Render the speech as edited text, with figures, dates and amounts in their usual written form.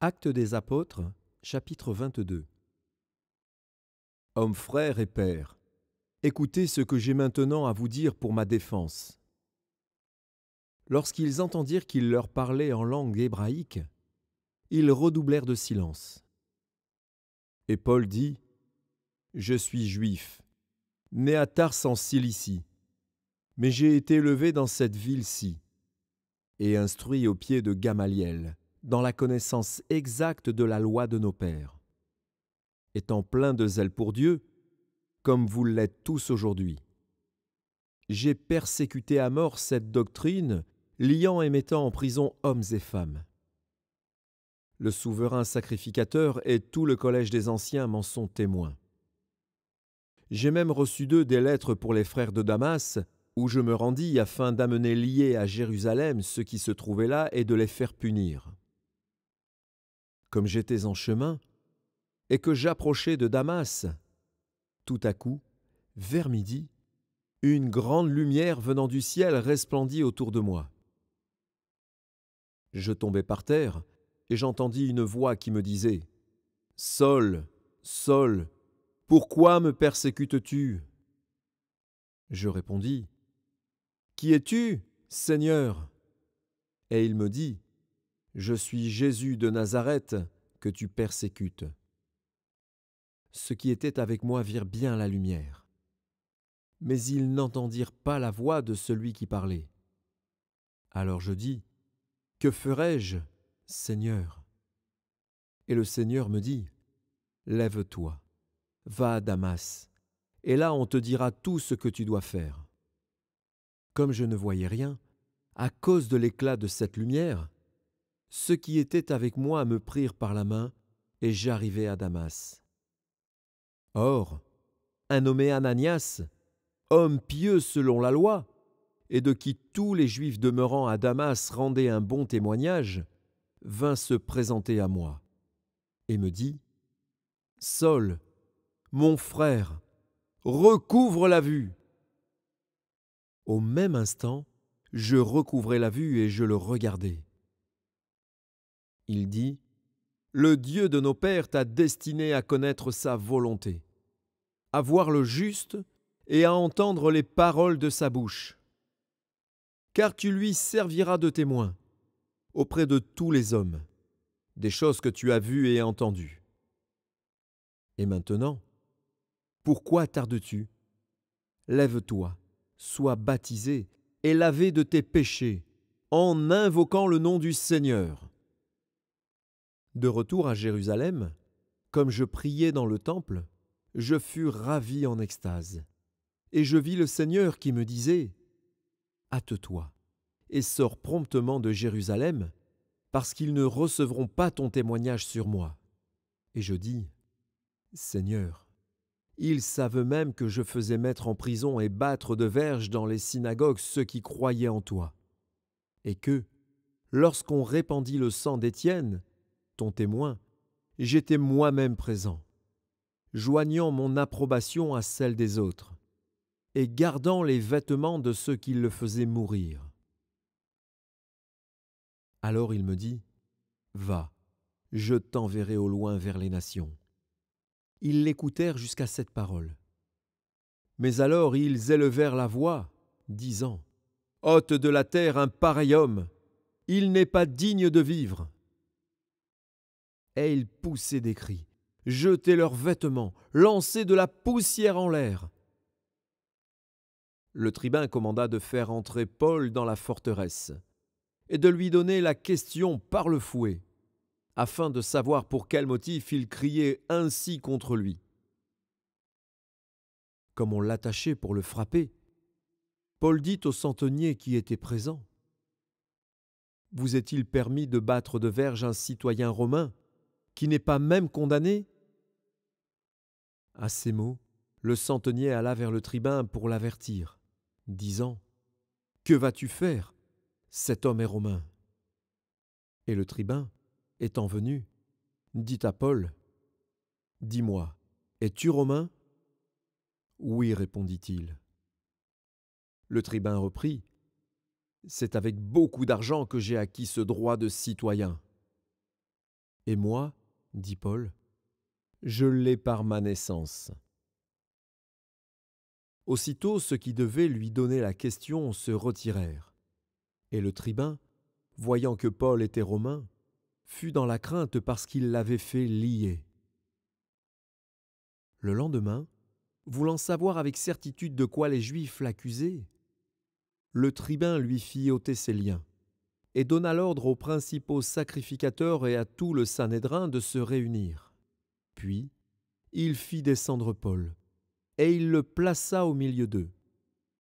Actes des apôtres, chapitre 22. Hommes frères et pères, écoutez ce que j'ai maintenant à vous dire pour ma défense. Lorsqu'ils entendirent qu'il leur parlait en langue hébraïque, ils redoublèrent de silence. Et Paul dit : « Je suis juif, né à Tars en Cilicie, mais j'ai été élevé dans cette ville-ci, et instruit aux pieds de Gamaliel, dans la connaissance exacte de la loi de nos pères. Étant plein de zèle pour Dieu, comme vous l'êtes tous aujourd'hui. J'ai persécuté à mort cette doctrine, liant et mettant en prison hommes et femmes. Le souverain sacrificateur et tout le collège des anciens m'en sont témoins. J'ai même reçu d'eux des lettres pour les frères de Damas, où je me rendis afin d'amener liés à Jérusalem ceux qui se trouvaient là et de les faire punir. Comme j'étais en chemin, et que j'approchais de Damas, tout à coup, vers midi, une grande lumière venant du ciel resplendit autour de moi. Je tombai par terre, et j'entendis une voix qui me disait : « Saul, Saul, pourquoi me persécutes-tu » Je répondis : « Qui es-tu, Seigneur » Et il me dit : « Je suis Jésus de Nazareth que tu persécutes. » Ceux qui étaient avec moi virent bien la lumière. Mais ils n'entendirent pas la voix de celui qui parlait. Alors je dis : « Que ferai-je, Seigneur » Et le Seigneur me dit : « Lève-toi, va à Damas, et là on te dira tout ce que tu dois faire. » Comme je ne voyais rien, à cause de l'éclat de cette lumière, ceux qui étaient avec moi me prirent par la main, et j'arrivai à Damas. Or, un nommé Ananias, homme pieux selon la loi, et de qui tous les Juifs demeurant à Damas rendaient un bon témoignage, vint se présenter à moi, et me dit : « Saul, mon frère, recouvre la vue. » Au même instant, je recouvrai la vue et je le regardai. Il dit : « Le Dieu de nos pères t'a destiné à connaître sa volonté, à voir le juste et à entendre les paroles de sa bouche. Car tu lui serviras de témoin auprès de tous les hommes, des choses que tu as vues et entendues. Et maintenant, pourquoi tardes-tu ? Lève-toi, sois baptisé et lavé de tes péchés, en invoquant le nom du Seigneur. » De retour à Jérusalem, comme je priais dans le temple, je fus ravi en extase, et je vis le Seigneur qui me disait : « Hâte-toi et sors promptement de Jérusalem, parce qu'ils ne recevront pas ton témoignage sur moi. » Et je dis : « Seigneur, ils savent même que je faisais mettre en prison et battre de verges dans les synagogues ceux qui croyaient en toi, et que, lorsqu'on répandit le sang d'Étienne, ton témoin, j'étais moi-même présent, joignant mon approbation à celle des autres, et gardant les vêtements de ceux qui le faisaient mourir. » Alors il me dit : « Va, je t'enverrai au loin vers les nations. » Ils l'écoutèrent jusqu'à cette parole. Mais alors ils élevèrent la voix, disant : « Ôte de la terre un pareil homme, il n'est pas digne de vivre. » Et ils poussaient des cris, jetaient leurs vêtements, lançaient de la poussière en l'air. Le tribun commanda de faire entrer Paul dans la forteresse et de lui donner la question par le fouet, afin de savoir pour quel motif il criait ainsi contre lui. Comme on l'attachait pour le frapper, Paul dit au centenier qui était présent : « Vous est-il permis de battre de verges un citoyen romain qui n'est pas même condamné ?» À ces mots, le centenier alla vers le tribun pour l'avertir, disant : « Que vas-tu faire ? Cet homme est romain. » Et le tribun, étant venu, dit à Paul : « Dis-moi, es-tu romain ? » « Oui, répondit-il. » Le tribun reprit : « C'est avec beaucoup d'argent que j'ai acquis ce droit de citoyen. » Et moi, dit Paul, je l'ai par ma naissance. » Aussitôt ceux qui devaient lui donner la question se retirèrent. Et le tribun, voyant que Paul était romain, fut dans la crainte parce qu'il l'avait fait lier. Le lendemain, voulant savoir avec certitude de quoi les Juifs l'accusaient, le tribun lui fit ôter ses liens et donna l'ordre aux principaux sacrificateurs et à tout le Sanhédrin de se réunir. Puis, il fit descendre Paul, et il le plaça au milieu d'eux.